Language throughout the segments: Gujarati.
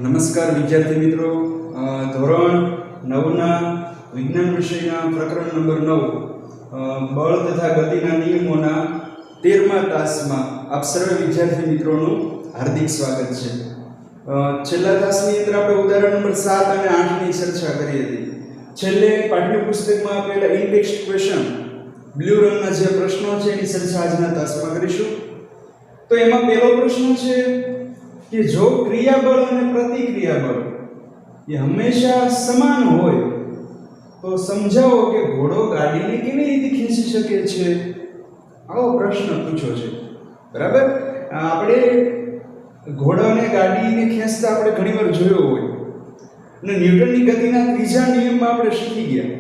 નમસ્કાર વિદ્યાર્થી મિત્રો, ધોરણ 9ના વિજ્ઞાન વિષયના પ્રકરણ નંબર 9 બળ તથા ગતિના નિયમોના 13મા તાસમાં આપ સર્વ વિદ્યાર્થી મિત્રોનું હાર્દિક સ્વાગત છે. છેલ્લા તાસની અંદર આપણે ઉદાહરણ નંબર 7 અને 8ની ચર્ચા કરી હતી. છેલ્લે પાઠ્યપુસ્તકમાં આપેલા ઇનટેક્સ્ટ ક્વેશ્ચન બ્લુ રંગના જે પ્રશ્નો છે એની ચર્ચા આજના તાસમાં કરીશું. તો એમાં પહેલો પ્રશ્ન છે કે જો ક્રિયાબળ અને પ્રતિક્રિયાબળ એ હંમેશા સમાન હોય તો સમજાવો કે ઘોડો ગાડીને કેવી રીતે ખેંચી શકે છે. આવો પ્રશ્ન પૂછ્યો છે. બરાબર, આપણે ઘોડાને ગાડીને ખેંચતા આપણે ઘણીવાર જોયો હોય અને ન્યૂટનની ગતિના ત્રીજા નિયમમાં આપણે શીખી ગયા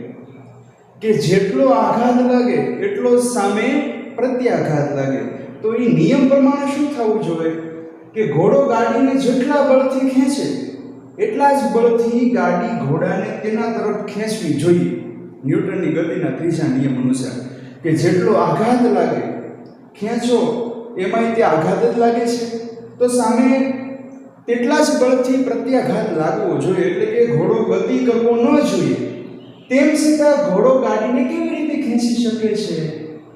કે જેટલો આઘાત લાગે એટલો સામે પ્રત્યાઘાત લાગે. તો એ નિયમ પ્રમાણે શું થવું જોઈએ કે ઘોડો ગાડીને જેટલા બળથી ખેંચે એટલા જ બળથી ગાડી ઘોડાને તેના તરફ ખેંચવી જોઈએ. ન્યૂટનની ગતિના ત્રીજા નિયમ અનુસાર કે જેટલો આઘાત લાગે, ખેંચો એમાંય તે આઘાત જ લાગે છે તો સામે તેટલા જ બળથી પ્રત્યાઘાત લાગવો જોઈએ. એટલે કે ઘોડો ગતિ કરવો ન જોઈએ. તેમ છતાં ઘોડો ગાડીને કેવી રીતે ખેંચી શકે છે?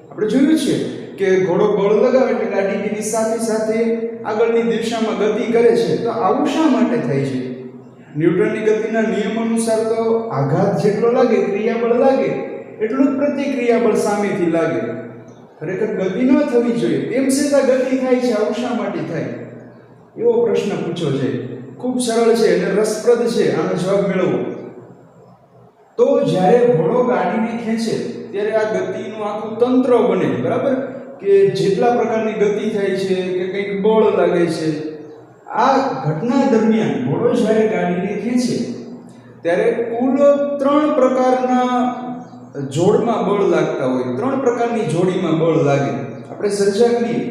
આપણે જોયું છે કે ઘોડો બળ લગાવે એટલે ગાડી તેની સાથે સાથે આગળની દિશામાં ગતિ કરે છે. તો આવું શા માટે થાય છે? ન્યૂટનની ગતિના નિયમ અનુસાર તો આઘાત જેટલો લાગે, ક્રિયાબળ લાગે, એટલું જ પ્રતિક્રિયાબળ સામેથી લાગે. ખરેખર ગતિ ન થવી જોઈએ, તેમ છતાં ગતિ થાય છે. આવું શા માટે થાય? એવો પ્રશ્ન પૂછ્યો છે. ખૂબ સરળ છે અને રસપ્રદ છે આનો જવાબ મેળવવો. તો જ્યારે ઘોડો ગાડીને ખેંચે ત્યારે આ ગતિનું આખું તંત્ર બને. બરાબર, કે જેટલા પ્રકારની ગતિ થાય છે કે કંઈક બળ લાગે છે, આ ઘટના દરમિયાન ઘોડો જ્યારે ગાડીને ખેંચે ત્યારે કુલ 3 પ્રકારના જોડમાં બળ લાગતા હોય. 3 પ્રકારની જોડીમાં બળ લાગે. આપણે ચર્ચા કરીએ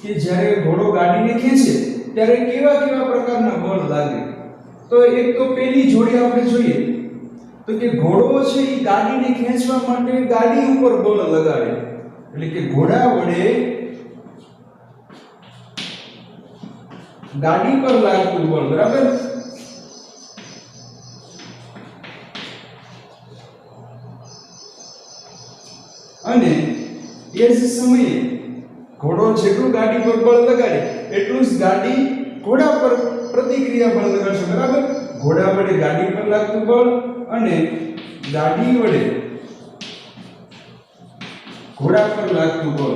કે જ્યારે ઘોડો ગાડીને ખેંચે ત્યારે કેવા કેવા પ્રકારના બળ લાગે. તો એક તો પહેલી જોડી આપણે જોઈએ તો કે ઘોડો છે એ ગાડીને ખેંચવા માટે ગાડી ઉપર બળ લગાડે. એટલે કે ઘોડા વડે ગાડી પર લાગતું બળ. બરાબર, અને એ જ સમયે ઘોડો જેટલું ગાડી પર બળ લગાડે એટલું જ ગાડી ઘોડા પર પ્રતિક્રિયા બળ લગાડશે. બરાબર, ઘોડા વડે ગાડી પર લાગતું બળ અને ગાડી વડે ઘોડા પર લાગતું બળ.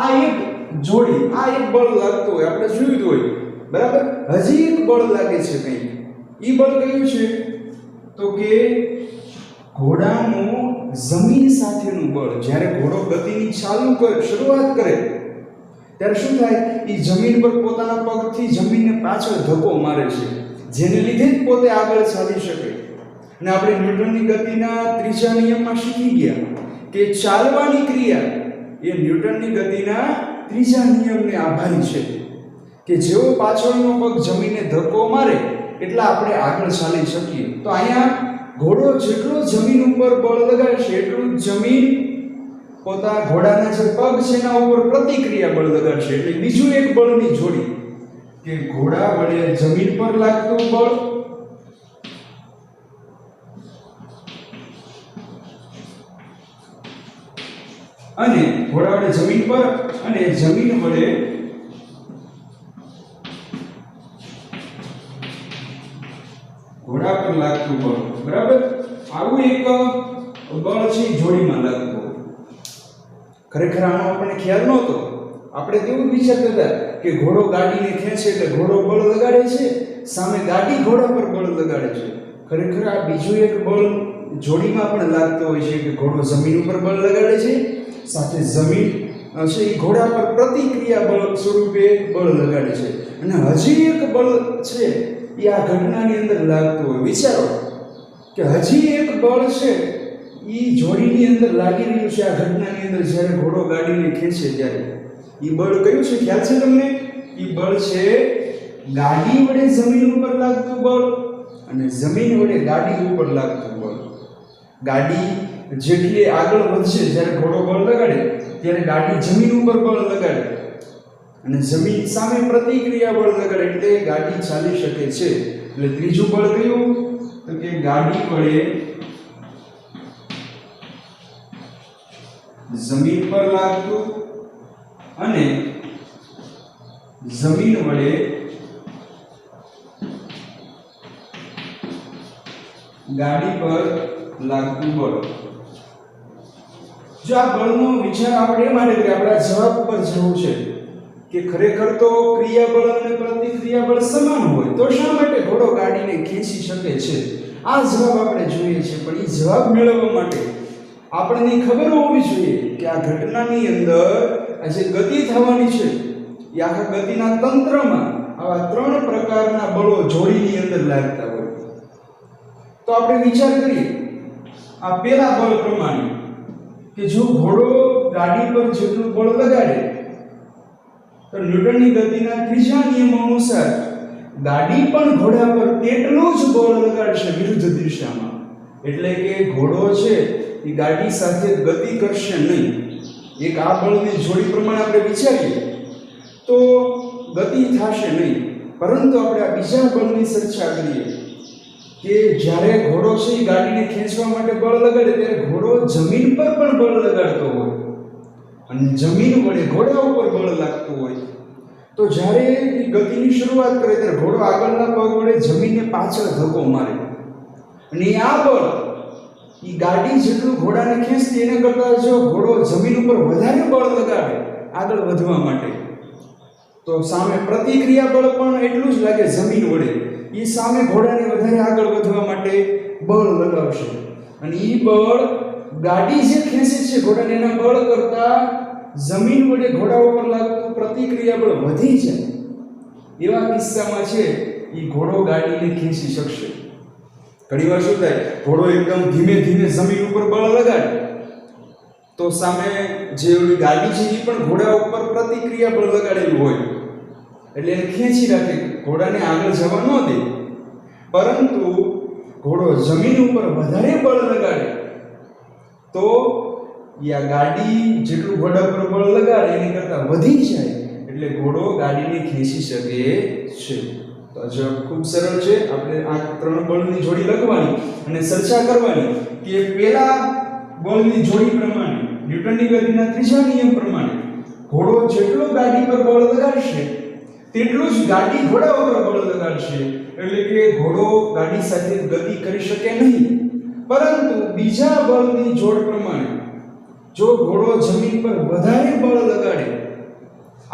આ એક જોડી, આ એક બળ લાગતું હોય, આપણે જોયું હોય. બરાબર, હજી એક બળ લાગે છે કંઈક. ઈ બળ કયું છે? તો કે ઘોડાનું જમીન સાથેનું બળ. જ્યારે ઘોડો ગતિની શરૂઆત કરે ત્યારે શું થાય? એ જમીન પર પોતાના પગથી જમીનને પાછળ ધક્કો મારે છે, જેને લીધે જ પોતે આગળ ચાલી શકે. અને આપણે ન્યૂટનની ગતિના ત્રીજા નિયમમાં શીખી ગયા કે ચાલવાની ક્રિયા એ ન્યૂટનની ગતિના ત્રીજા નિયમને આભારી છે કે જેવો પાછળનો પગ જમીનને ધક્કો મારે એટલા આપણે આગળ ચાલી શકીએ. તો અહીંયા ઘોડો જેટલો જમીન ઉપર બળ લગાડશે એટલું જમીન પોતાના ઘોડાના જે પગ છે એના ઉપર પ્રતિક્રિયા બળ લગાડશે. એટલે બીજું એક બળની જોડી કે ઘોડા વડે જમીન પર લાગતું બળ અને ઘોડા વડે જમીન પર અને જમીન વડે ઘોડા પર લાગતું બળ. બરાબર, આવું એક બળ છે જોડીમાં લાગતું. ખરેખર આનો આપણને ખ્યાલ નહોતો. આપણે તેવું વિચારતા હતા કે ઘોડો ગાડીને ખેંચે એટલે ઘોડો બળ લગાડે છે, સામે ગાડી ઘોડા પર બળ લગાડે છે. ખરેખર આ બીજું એક બળ જોડીમાં પણ લાગતો હોય છે કે ઘોડો જમીન ઉપર બળ લગાડે છે, સાથે જમીન છે એ ઘોડા પર પ્રતિક્રિયા બળ સ્વરૂપે બળ લગાડે છે. અને હજી એક બળ છે એ આ ઘટનાની અંદર લાગતું હોય. વિચારો કે હજી એક બળ છે એ જોડીની અંદર લાગી રહ્યું છે આ ઘટનાની અંદર. જ્યારે ઘોડો ગાડીને ખેંચે ત્યારે એ બળ કયું છે? ખ્યાલ છે તમને? એ બળ છે ગાડી વડે જમીન ઉપર લાગતું બળ અને જમીન વડે ગાડી ઉપર લાગતું બળ. ગાડી જેટલી આગળ વધશે, જ્યારે ઘોડો બળ લગાડે ત્યારે ગાડી જમીન ઉપર બળ લગાડે અને જમીન સામે પ્રતિક્રિયા બળ લગાડે એટલે ગાડી ચાલી શકે છે. એટલે ત્રીજું બળ કયું? તો કે ગાડી વડે જમીન પર લાગતું અને જમીન વડે ગાડી પર લાગતું બળ. જો આ બળનો વિચાર આપણે એ માટે કરીએ, આપણા જવાબ પર જવું છે કે ખરેખર તો ક્રિયાબળ અને પ્રતિક્રિયાબળ સમાન હોય તો શા માટે ઘોડો ગાડીને ખેંચી શકે છે? આ જવાબ આપણે જોઈએ છે. પણ એ જવાબ મેળવવા માટે આપણને ખબર હોવી જોઈએ કે આ ઘટનાની અંદર આ જે ગતિ થવાની છે એ આખા ગતિના તંત્રમાં આવા ત્રણ પ્રકારના બળો જોડીની અંદર લાગતા હોય. તો આપણે વિચાર કરીએ આ પહેલા બળ પ્રમાણે કે જો ઘોડો ગાડી પર જેટલું બળ લગાડે તો ન્યૂટનની ગતિના ત્રીજા નિયમ અનુસાર ગાડી પણ ઘોડા પર તેટલું જ બળ લગાડશે વિરુદ્ધ દિશામાં. એટલે કે ઘોડો છે એ ગાડી સાથે ગતિ કરશે નહીં. એક આ બળની જોડી પ્રમાણે આપણે વિચારીએ તો ગતિ થશે નહીં. પરંતુ આપણે આ બીજા બળની ચર્ચા કરીએ કે જ્યારે ઘોડો છે એ ગાડીને ખેંચવા માટે બળ લગાડે ત્યારે ઘોડો જમીન પર પણ બળ લગાડતો હોય અને જમીન વડે ઘોડા ઉપર બળ લાગતું હોય. તો જ્યારે એ ગતિની શરૂઆત કરે ત્યારે ઘોડો આગળના પગ વડે જમીનને પાછળ ધક્કો મારે અને આ બળ એ ગાડી જેટલું ઘોડાને ખેંચતી એના કરતાં જો ઘોડો જમીન ઉપર વધારે બળ લગાડે આગળ વધવા માટે તો સામે પ્રતિક્રિયા બળ પણ એટલું જ લાગે જમીન વડે. એ સામે ઘોડાને વધારે આગળ વધવા માટે બળ લગાવશે અને એ બળ ગાડી જે ખેંચે છે ઘોડાને એના બળ કરતા જમીન વડે ઘોડા ઉપર લાગતું પ્રતિક્રિયા બળ વધી જાય. એવા કિસ્સામાં છે એ ઘોડો ગાડીને ખેંચી શકશે. ઘણીવાર શું થાય, ઘોડો એકદમ ધીમે ધીમે જમીન ઉપર બળ લગાડે તો સામે જે ઓલી ગાડી છે એ પણ ઘોડા ઉપર પ્રતિક્રિયા બળ લગાડેલું હોય એટલે એને ખેંચી રાખે, ઘોડાને આગળ જવા ન દે. પરંતુ ઘોડો જમીન ઉપર વધારે બળ લગાડે તો આ ગાડી જેટલું ઘોડા પર બળ લગાડે એની કરતાં વધી જાય એટલે ઘોડો ગાડીને ખેંચી શકે છે. તો આ જવાબ ખૂબ સરળ છે. આપણે આ ત્રણ બળની જોડી લખવાની અને ચર્ચા કરવાની કે પહેલા બળની જોડી પ્રમાણે ન્યૂટનની ગતિના ત્રીજા નિયમ પ્રમાણે ઘોડો જેટલો ગાડી પર બળ લગાડશે તેટલું જ ગાડી ઘોડા ઉપર બળ લગાડશે. એટલે કે ઘોડો ગાડી સાથે ગતિ કરી શકે નહીં. પરંતુ બીજા બળની જોડ પ્રમાણે જો ઘોડો જમીન પર વધારે બળ લગાડે,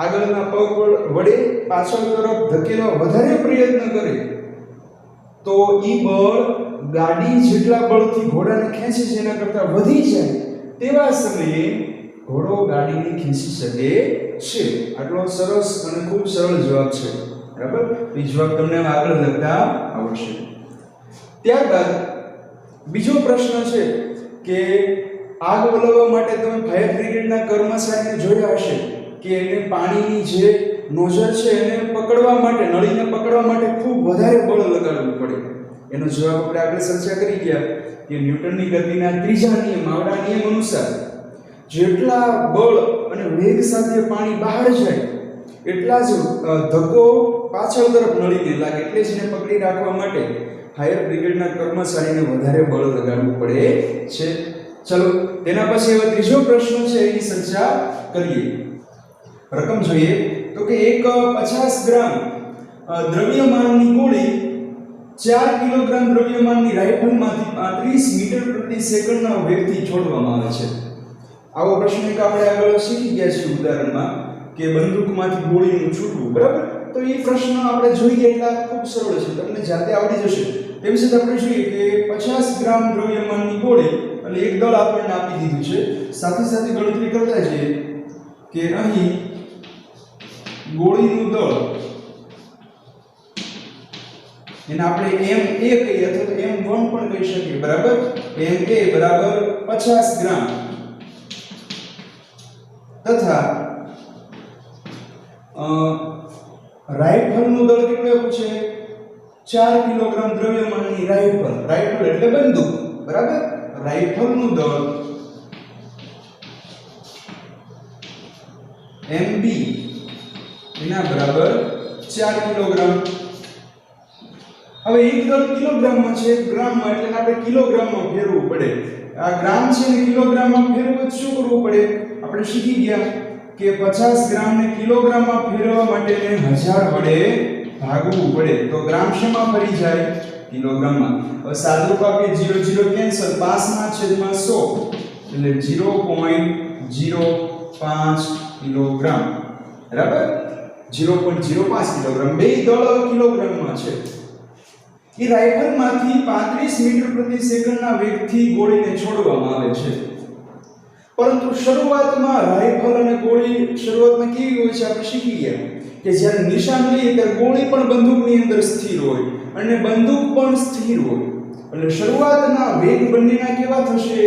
આગળના પગ વડે પાછળ તરફ ધકેલવા વધારે પ્રયત્ન કરે તો ઈ બળ ગાડી જેટલા બળથી ઘોડાને ખેંચે છે એના કરતાં વધી જાય. તેવા સમયે ઘોડો ગાડીને ખેંચી શકે છે. આટલો સરસ અને ખૂબ સરળ જવાબ છે. બરાબર? એ જવાબ તમને આગળ લખતા આવડશે. ત્યારબાદ બીજો પ્રશ્ન છે કે આગ ઓલવવા માટે તમે ફાયર બ્રિગેડના કર્મચારીને જોયા હશે કે એને પાણીની જે નોઝલ છે એને પકડવા માટે, નળીને પકડવા માટે ખૂબ વધારે બળ લગાડવું પડે. એનો જવાબ આપણે આગળ ચર્ચા કરી ગયા કે ન્યૂટનની ગતિના ત્રીજા નિયમ, આવડા નિયમ અનુસાર જેટલા બળ અને વેગ સાથે પાણી બહાર જાય એટલા જ ધક્કો પાછળ તરફ નળીને લાગે. એટલે જ એને પકડી રાખવા માટે ફાયર બ્રિગેડના કર્મચારીને વધારે બળ લગાડવું પડે છે. ચલો તેના પછી હવે ત્રીજો પ્રશ્ન છે એની ચર્ચા કરીએ. રકમ જોઈએ તો કે એક 50 ગ્રામ દ્રવ્યમાનની ગોળી 4 કિલોગ્રામ દ્રવ્યમાનની રાઇફલમાંથી 35 મીટર પ્રતિ સેકન્ડના વેગથી છોડવામાં આવે છે. આવો પ્રશ્ન એક આપણે આગળ શીખી ગયા છીએ ઉદાહરણમાં કે બંદૂકમાંથી ગોળીનું છૂટવું. બરાબર? તો એ પ્રશ્ન આપણે જોઈએ એટલે ખૂબ સરળ છે, તમને જાતે આવડી જશે. તેમ છતાં આપણે જોઈએ કે 50 ગ્રામ દ્રવ્યમાનની ગોળી એટલે એક દળ આપણને આપી દીધું છે. સાથે સાથે ગણતરી કરતા જઈએ કે અહીં ગોળીનું દળ એને આપણે ma કહીએ અથવા તો m1 પણ કહી શકીએ. બરાબર? ma બરાબર 50 ગ્રામ તથા રાઇફલનું દળ કેટલું એવું છે 4 કિલોગ્રામ દ્રવ્યમાનની રાઇફલ એટલે બંદૂક. બરાબર? રાઇફલનું દળ mb એના બરાબર 4 કિલોગ્રામ. હવે 1 દળ કિલોગ્રામમાં છે, ગ્રામમાં એટલે આપણે કિલોગ્રામમાં ફેરવવું પડે. આ ગ્રામ છે ને કિલોગ્રામમાં ફેરવવું શું કરવું પડે? આપણે શીખી ગયા કે 50 ગ્રામને કિલોગ્રામમાં ફેરવવા માટે 1000 વડે ભાગવું પડે. તો ગ્રામ શેમાં ફરી જાય? કિલોગ્રામમાં. હવે સાદુરૂપ આપીએ 0 0 કેન્સલ, 5/100 એટલે 0.05 કિલોગ્રામ. બરાબર? 0.05 કિલોગ્રામ. બે દળ કિલોગ્રામમાં છે. એ રાઇફલમાંથી 35 મીટર પ્રતિ સેકન્ડના વેગથી ગોળીને છોડવામાં આવે છે. પરંતુ શરૂઆતમાં રાઇફલ અને ગોળી શરૂઆતમાં કેવી હોય છે આપણે શીખી ગયા કે જ્યારે નિશાન લઈએ ત્યારે ગોળી પણ બંદૂકની અંદર સ્થિર હોય અને બંદૂક પણ સ્થિર હોય. એટલે શરૂઆતના વેગ બંનેના કેવા થશે?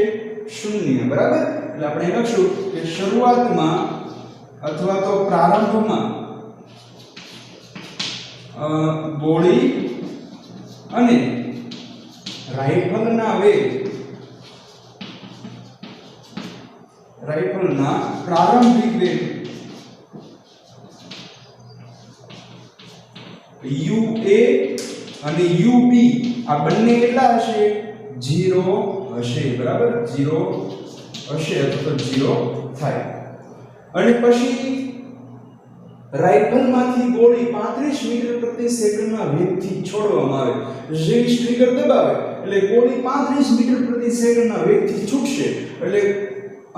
શૂન્ય. બરાબર? એટલે આપણે લખશું કે શરૂઆતમાં અથવા તો પ્રારંભમાં ગોળી અને રાઇફલના પ્રારંભિક વેગ UA અને UB આ બંને કેટલા હશે? 0 હશે. બરાબર? 0 હશે અથવા તો 0 થાય. અને પછી રાઇફલમાંથી ગોળી 35 મીટર પ્રતિ સેકન્ડના વેગથી છોડવામાં આવે. જે ટ્રિગર દબાવે એટલે ગોળી 35 મીટર પ્રતિ સેકન્ડના વેગથી છૂટશે. એટલે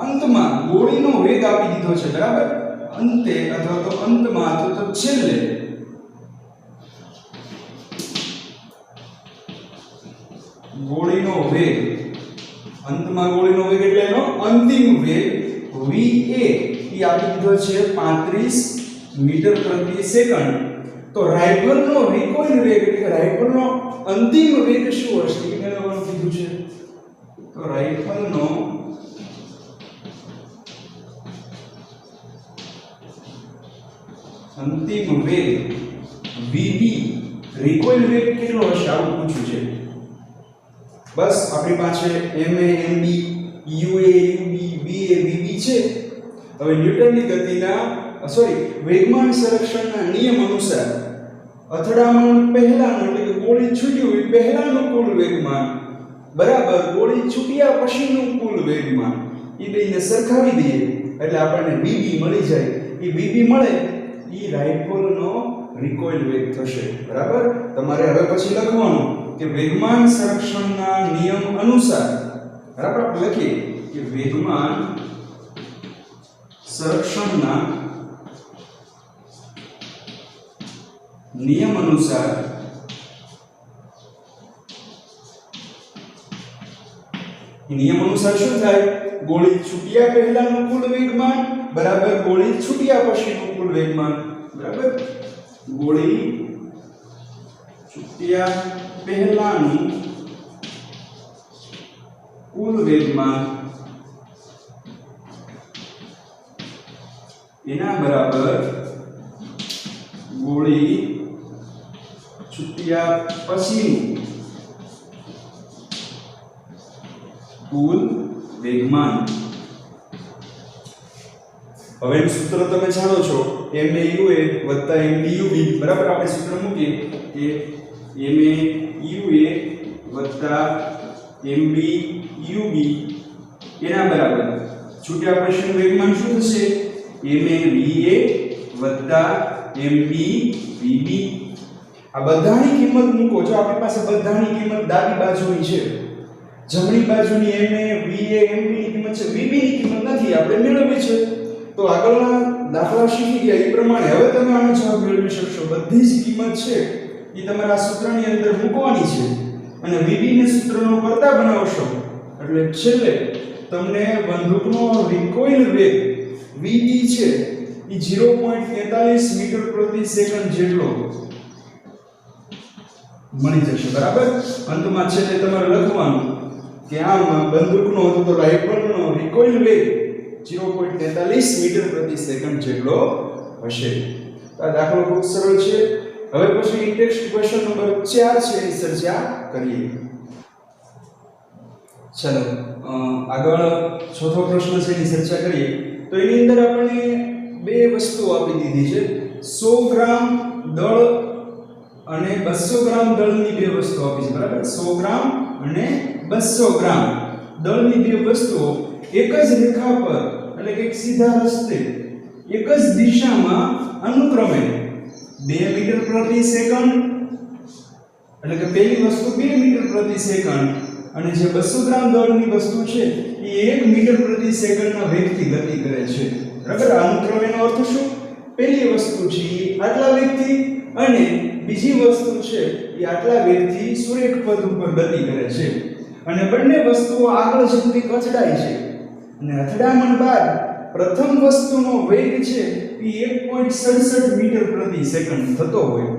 અંતમાં ગોળીનો વેગ આપી દીધો છે. બરાબર? અંતે અથવા તો અંતમાં અથવા તો છેલ્લે ગોળીનો વેગ, અંતમાં ગોળીનો વેગ એટલે એનો અંતિમ વેગ VA એ આપી દીધો છે 35 મીટર પ્રતિ સેકન્ડ. તો રાઇફલનો રિકોઇલ વેગ એટલે રાઇફલનો અંતિમ વેગ શું હશે એ મેળવવાનું કીધું છે. તો રાઇફલનો અંતિમ વેગ VB, રિકોઇલ વેગ કેટલો હશે આવું પૂછ્યું છે. બસ આપણી પાસે MA MB UA UB VA VB છે. હવે ન્યૂટનની ગતિના વેગમાન સંરક્ષણના નિયમ અનુસાર અથડામણ પહેલાનું એટલે કે ગોળી છૂટી હોય પહેલાનું કુલ વેગમાન બરાબર ગોળી છૂટ્યા પછીનું કુલ વેગમાન એ બેને સરખાવી દઈએ એટલે આપણને VB મળી જાય. એ VB મળે એ રાઇફલનો રિકોઇલ વેગ થશે. બરાબર? તમારે હવે પછી લખવાનું કે વેગમાન સંરક્ષણના નિયમ અનુસાર, બરાબર? આપણે લખીએ કે વેગમાન સંરક્ષણના નિયમ અનુસાર શું થાય? ગોળી છૂટ્યા પહેલાનું કુલ વેગમાન બરાબર ગોળી છૂટ્યા પછીનું કુલ વેગમાન. બરાબર? ગોળી છૂટ્યા પહેલાનું કુલ વેગમાન એના બરાબર ગોળી છૂટ્યા પછીનું કુલ વેગમાન. હવે સૂત્ર તમે જાણો છો MAUA વત્તા MBUB. બરાબર? આપણે સૂત્ર મૂકીએ કે MAUA વત્તા MBUB એના બરાબર છૂટ્યા પછીનું વેગમાન શું થશે? MAVA વત્તા MBVB. આ બધાની કિંમત મૂકો. જો આપણી પાસે બધાની કિંમત ડાબી બાજુની છે, જમણી બાજુની MA VA MB ની કિંમત છે, VB ની કિંમત નથી, આપણે મેળવવી છે. તો આગળના દાખલા શીખી ગયા એ પ્રમાણે હવે તમે આનો જવાબ મેળવી શકશો. બધી જ કિંમત છે એ તમારા સૂત્રની અંદર મૂકવાની છે અને VB ને સૂત્રનો કરતા બનાવશો એટલે છેલ્લે તમને બંદૂકનો રિકોઇલ વેગ VB છે એ 0.43 મીટર પ્રતિ સેકન્ડ જેટલો મળી જશે. બરાબર? અંતમાં છેલ્લે તમારે લખવાનું કે આમાં બંદૂકનો અથવા તો રાઇફલનો રિકોઇલ વેગ 0.43 મીટર પ્રતિ સેકન્ડ જેટલો હશે. આ દાખલો ખૂબ સરળ છે. હવે પછી ટેક્સ્ટ ક્વેશ્ચન નંબર 4 છે એની ચર્ચા કરીએ. ચલો આગળ ચોથો પ્રશ્ન છે એની ચર્ચા કરીએ. તો એની અંદર આપણને બે વસ્તુઓ આપી દીધી છે. 100 ગ્રામ દળ અને 200 ગ્રામ દળની બે વસ્તુ આપી છે બરાબર 100 ગ્રામ અને 200 ગ્રામ દળની બે વસ્તુઓ એક જ રેખા પર એટલે કે એક સીધા રસ્તે એક જ દિશામાં અનુક્રમે 2 મીટર પ્રતિ સેકન્ડ એટલે કે પહેલી વસ્તુ 2 મીટર પ્રતિ સેકન્ડ અને જે 200 ગ્રામ દળની વસ્તુ છે એ 1 મીટર પ્રતિ સેકન્ડના વેગથી ગતિ કરે છે બરાબર અનુક્રમેનો અર્થ શું પહેલી વસ્તુ છે એ આટલા વેગથી અને બીજી વસ્તુ છે એ આટલા વેગથી સુરેખ પથ ઉપર ગતિ કરે છે અને બંને વસ્તુઓ આગળ જતી અથડાય છે અને અથડામણ બાદ પ્રથમ વસ્તુનો વેગ છે એ 1.67 મીટર પ્રતિ સેકન્ડ થતો હોય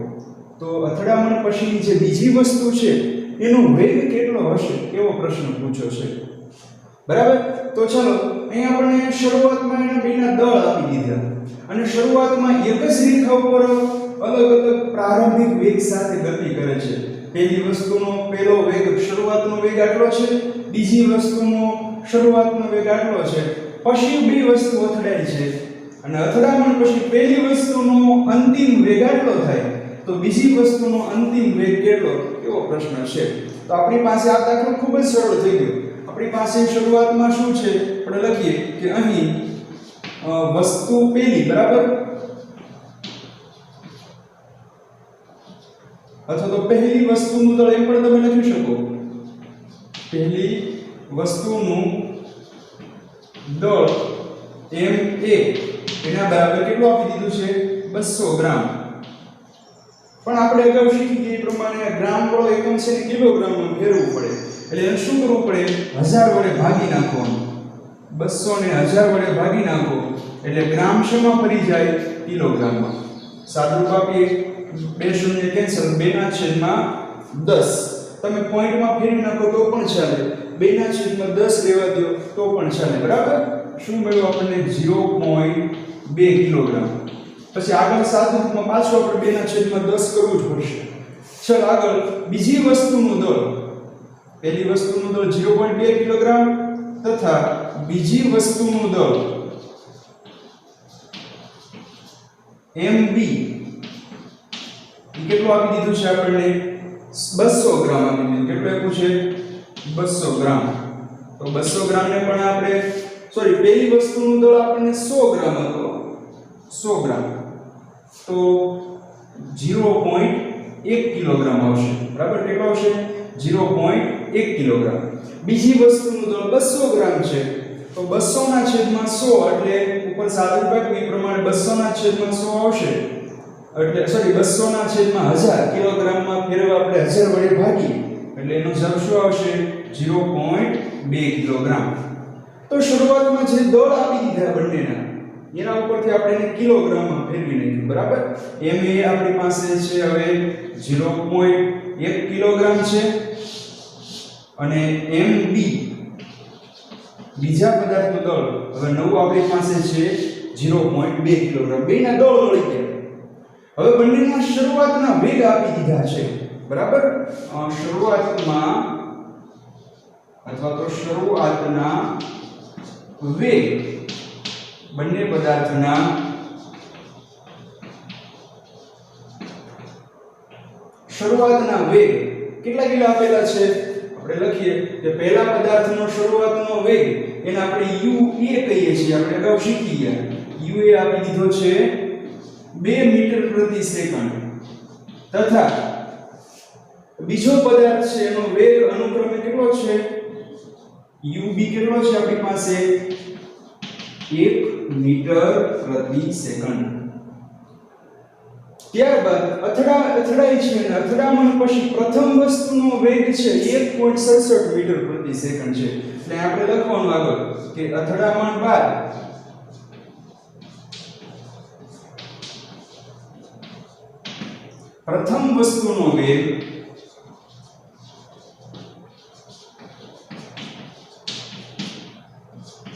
તો અથડામણ પછીની જે બીજી વસ્તુ છે એનો વેગ કેટલો હશે એવો પ્રશ્ન પૂછ્યો છે બરાબર તો ચાલો અહીં આપણે શરૂઆતમાં એના બેના દળ આપી દીધા અને શરૂઆતમાં એક જ રેખા ઉપર અલગ અલગ પ્રારંભિક વેગ સાથે ગતિ કરે છે પહેલી વસ્તુનો પહેલો વેગ શરૂઆતનો વેગ આટલો છે બીજી વસ્તુનો શરૂઆતનો વેગ આટલો છે પછી બે વસ્તુ અથડાય છે અને અથડામણ પછી પહેલી વસ્તુનો અંતિમ વેગ આટલો થાય તો બીજી વસ્તુનો અંતિમ વેગ કેટલો એવો પ્રશ્ન છે તો આપણી પાસે આ દાખલો ખૂબ જ સરળ થઈ ગયો આપણી પાસે શરૂઆતમાં શું છે આપણે લખીએ કે અહીં વસ્તુ પહેલી બરાબર અથવા તો પહેલી વસ્તુનું દળ એમ પણ તમે લખી શકો પહેલી વસ્તુનું દળ m a એના બરાબર કેટલું આપી દીધું છે 200 ગ્રામ પણ આપણે અગાઉ શીખી ગયા એ પ્રમાણે ગ્રામ વાળો એકમ છે ને કિલોગ્રામમાં ફેરવવું પડે એટલે એને શું કરવું પડે 1000 વડે ભાગી નાખવાનું 200 ને 1000 વડે ભાગી નાખો એટલે ગ્રામ શેમાં ફરી જાય કિલોગ્રામમાં સાદુરૂપ આપીએ 2 શૂન્ય કેન્સલ 2/10 તમે પોઈન્ટમાં ફેરવી નાખો તો પણ ચાલે 2/10 લેવા દો તો પણ ચાલે બરાબર શું મળ્યું આપણને 0.2 કિલોગ્રામ પછી આગળ સાદુરૂપમાં પાછું આપણે 2/10 કરવું જ પડશે ચાલ આગળ બીજી વસ્તુનું દળ પહેલી વસ્તુનું દળ 0.2 કિલોગ્રામ તથા બીજી વસ્તુનું દળ mb કેટલું આપી દીધું છે આપણને 200 ગ્રામ આપી દીધું કેટલું આપ્યું છે 200 ગ્રામ તો 200 ગ્રામ ને પણ આપણે સોરી પહેલી વસ્તુનું દળ આપણને 100 ગ્રામ હતો 100 ગ્રામ તો 0.1 કિલોગ્રામ આવશે બરાબર કેટલો આવશે 0.1 કિલોગ્રામ બીજી વસ્તુનું દળ 200 ગ્રામ છે તો 200 ના છેદમાં 100 એટલે ઉપર સાદુરૂપ એ પ્રમાણે 200 ના છેદમાં 100 આવશે એટલે સોરી 200 ના છેદમાં 1000 કિલોગ્રામમાં ફેરવા આપણે 1000 વડે ભાગી એટલે એનો જવાબ શું આવશે 0.2 કિલોગ્રામ તો શરૂઆતમાં જે દળ આપી દીધા બંનેના એના ઉપરથી આપણે એને કિલોગ્રામમાં ફેરવી નાખ્યું બરાબર m એ આપણી પાસે છે હવે 0.1 કિલોગ્રામ છે અને mb બીજા પદાર્થનું દળ હવે નવું આપણી પાસે છે 0.2 કિલોગ્રામ બેના દળ મળી ગયા હવે બંનેના શરૂઆતના વેગ આપી દીધા છે બરાબર શરૂઆતમાં અથવા તો શરૂઆતના વેગ બંને પદાર્થના શરૂઆતના વેગ કેટલા કેટલા આપેલા છે આપણે લખીએ કે પહેલા પદાર્થનો શરૂઆતનો વેગ એને આપણે u a કહીએ છીએ આપણે અગાઉ શીખી ગયા u a આપી દીધો છે 2 મીટર પ્રતિ સેકન્ડ તથા બીજો પદાર્થ છે એનો વેગ અનુક્રમે કેટલો છે ub કેટલો છે આપણી પાસે 1 મીટર પ્રતિ સેકન્ડ ત્યારબાદ અથડાય છે અને અથડામણ પછી પ્રથમ વસ્તુનો વેગ છે 1.67 મીટર પ્રતિ સેકન્ડ છે એટલે આપણે લખવાનું આગળ કે અથડામણ બાદ પ્રથમ વસ્તુનો વેગ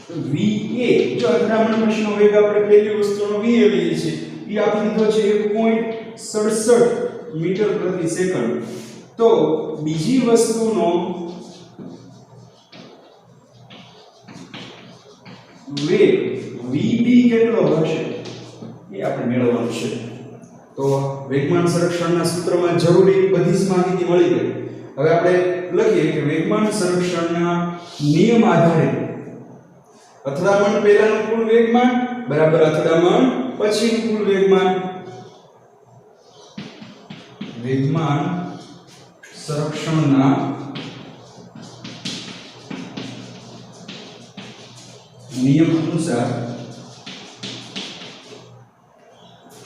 va જો અથડામણ પછીનો વેગ આપણે પહેલી વસ્તુનો va લઈએ છીએ એ આપી દીધો છે 1.67 મીટર પ્રતિ સેકન્ડ તો બીજી વસ્તુનો વેગ vb કેટલો હશે એ આપણે મેળવવાનું છે તો વેગમાન સંરક્ષણના સૂત્રમાં જરૂરી બધી જ માહિતી મળી ગઈ. હવે આપણે લખીએ કે વેગમાન સંરક્ષણના નિયમ આધારે અથડામણ પહેલાનું કુલ વેગમાન બરાબર અથડામણ પછીનું કુલ વેગમાન. વેગમાન સંરક્ષણના નિયમ અનુસાર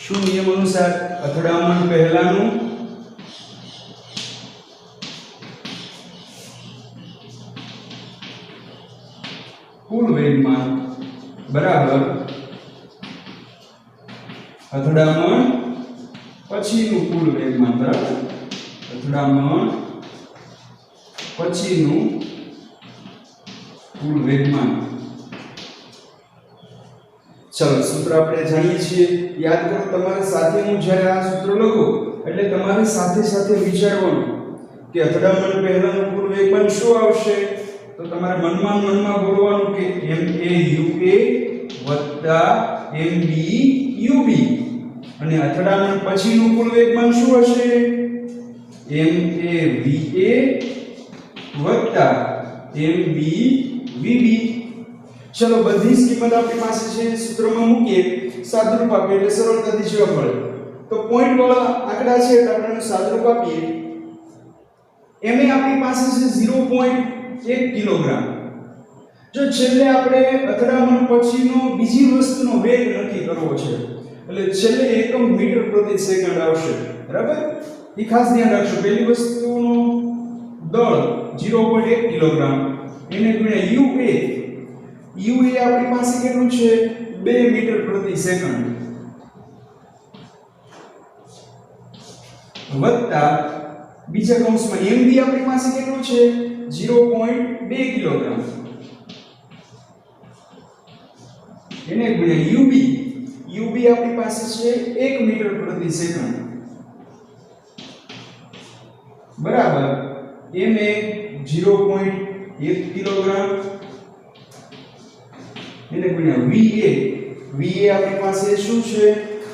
શું નિયમ અનુસાર અથડામણ પહેલાનું કુલ વેગમાન બરાબર અથડામણ પછીનું કુલ વેગમાન બરાબર અથડામણ પછીનું કુલ વેગમાન. ચલો સૂત્ર આપણે જાણીએ છીએ. યાદ કરો, તમારે સાથે હું જ્યારે આ સૂત્ર લખું એટલે તમારે સાથે સાથે વિચારવાનું કે અથડામણ પહેલાનું કુલ વેગમાન શું આવશે. તો તમારે મનમાં બોલવાનું કે MAUA MBUB અને અથડામણ પછીનું કુલ વેગમાન શું હશે? MAVA MBVB. ચલો બધી જ કિંમત આપણી પાસે છે, સૂત્રમાં મૂકીએ, સાદુરૂપ આપીએ એટલે સરળતાથી જવાબ મળે. તો પોઈન્ટ વાળા આંકડા છે એટલે આપણે એનું સાદુરૂપ આપીએ. MA આપણી પાસે છે 0.1 કિલોગ્રામ. જો છેલ્લે આપણે અથડામણ પછીનો બીજી વસ્તુનો વેગ નક્કી કરવો છે એટલે છેલ્લે એકમ મીટર પ્રતિ સેકન્ડ આવશે. બરાબર, એ ખાસ ધ્યાન રાખજો. પહેલી વસ્તુનો દળ 0.1 કિલોગ્રામ એને ગુણ્યા UA આપણી પાસે કેટલું છે? 2 મીટર પ્રતિ સેકન્ડ વત્તા બીજા કૌંસમાં MB આપણી પાસે કેટલું છે? 0.2 કિલોગ્રામ એને ગુણ્યા UB આપણી પાસે છે 1 મીટર પ્રતિ સેકન્ડ બરાબર MA 0.1 કિલોગ્રામ એને ગુણ્યા VA આપણી પાસે શું છે?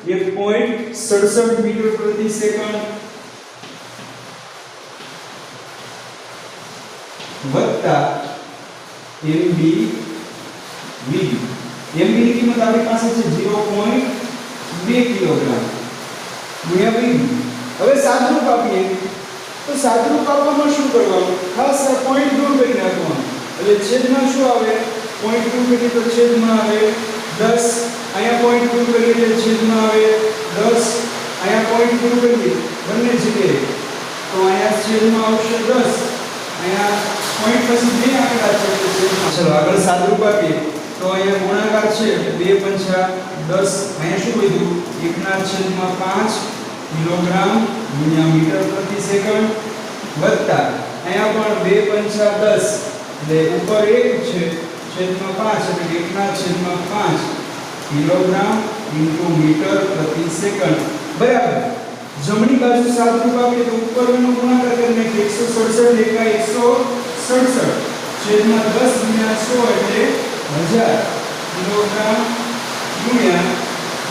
1.67 મીટર પ્રતિ સેકન્ડ વત્તા MB ની કિંમત આપણી પાસે છે 0.2 કિલોગ્રામ ગુણ્યા VB. હવે સાદુરૂપ આપીએ તો સાદુરૂપ આપવામાં શું કરવાનું? ખાસ પોઈન્ટ દૂર કરી નાખવાનું એટલે છેદમાં શું આવે? પોઈન્ટ દૂર કરીએ તો છેદમાં આવે 10. અહીંયા પોઈન્ટ દૂર કરીએ એટલે છેદમાં આવે 10. અહીંયા પોઈન્ટ દૂર કરીએ બંને જગ્યાએ તો અહીંયા છેદમાં આવશે 10. અહીંયા પોઈન્ટ પછી બે આંકડા છે એટલે છેદમાં. ચલો આગળ સાદુરૂપ આપીએ તો અહીંયા ગુણાકાર છે 2 પંચા 10. અહીંયા શું વધ્યું? 1/5 કિલોગ્રામ ગુણ્યા મીટર પ્રતિ સેકન્ડ વત્તા અહીંયા પણ 2 પંચા 10 એટલે ઉપર 1 છે છેદમાં 5 એટલે 1/5 કિલોગ્રામ ઇન્ટુ મીટર પ્રતિ સેકન્ડ બરાબર. જમણી બાજુ સાદુરૂપ આપીએ તો ઉપરનો ગુણાકાર કરીને 167 એકા 167 છેદમાં 10 ગુણ્યા 100 એટલે 1000 કિલોગ્રામ ગુણ્યા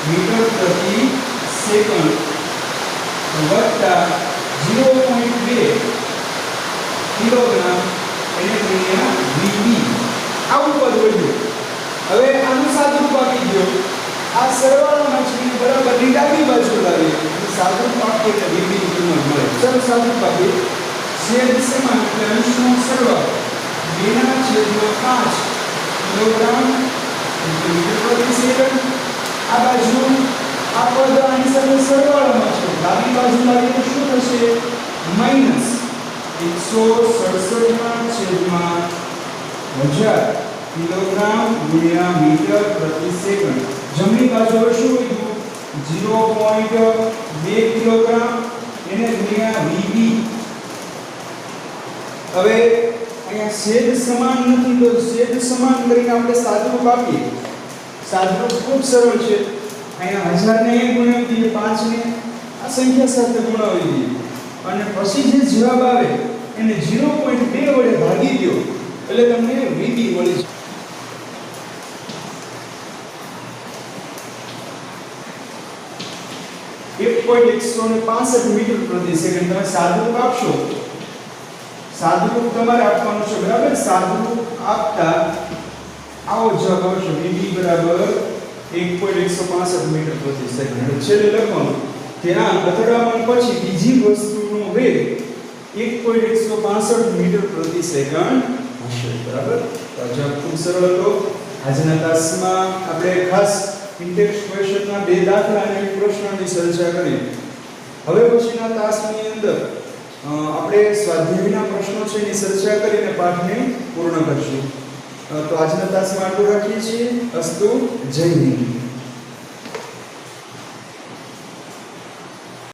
મીટર પ્રતિ સેકન્ડ વત્તા 0.2 કિલોગ્રામ એને ગુણ્યા VB. આવું પદ વધ્યું. હવે આનું સાદુરૂપ આપી દો. આ સરવાળામાં છે બરાબરની ડાબી બાજુ લાવીએ સાદુરૂપ આપીએ એટલે VB ની કિંમત મળે. ચલો સાદુરૂપ આપીએ. છેદ સમાન એટલે અંશનો સરવાળો 2/5 કિલોગ્રામ મીટર પ્રતિ સેકન્ડ. આ બાજુ આ પદ આની સાથે સરવાળામાં છે ડાબી બાજુ લાવીએ તો શું થશે? માઈનસ 167/1000 કિલોગ્રામ ગુણ્યા મીટર પ્રતિ સેકન્ડ. જમણી બાજુ હવે શું વધ્યું? 0.2 કિલોગ્રામ એને ગુણ્યા VB. હવે અહીંયા છેદ સમાન નથી તો છેદ સમાન કરીને આપણે સાદુરૂપ આપીએ. સાદુરૂપ ખૂબ સરળ છે. અહીંયા 1000 ને ગુણ્યા દઈએ 5 ને આ સંખ્યા સાથે ગુણાવી દઈએ અને પછી જે જવાબ આવે એને 0.2 વડે ભાગી દો એટલે તમને VB મળી જાય. 1.165 મીટર પ્રતિ સેકન્ડ. તમે સાદુરૂપ આપશો, સાદુરૂપ તમારે આપવાનું છે, બરાબર. સાદુરૂપ આપતા આવો જવાબ આવશે VB બરાબર 1.165 મીટર પ્રતિ સેકન્ડ. એટલે છેલ્લે લખવાનું કે આ અથડામણ પછી બીજી વસ્તુનો વેગ 1.165 મીટર પ્રતિ સેકન્ડ હશે, બરાબર. તો આ જવાબ ખૂબ સરળ હતો. આજના ક્લાસમાં આપણે ખાસ ઇન્ટેક્સ ક્વેશ્ચનના બે દાખલા અને એક પ્રશ્નની ચર્ચા કરી. હવે પછીના ક્લાસની અંદર આપણે સ્વાધ્યાયના પ્રશ્નો છે એની ચર્ચા કરીને પાઠને પૂર્ણ કરીશું. તો આજના ક્લાસમાં આટલું રાખીએ છીએ. અસ્તુ. જય હિન્દ.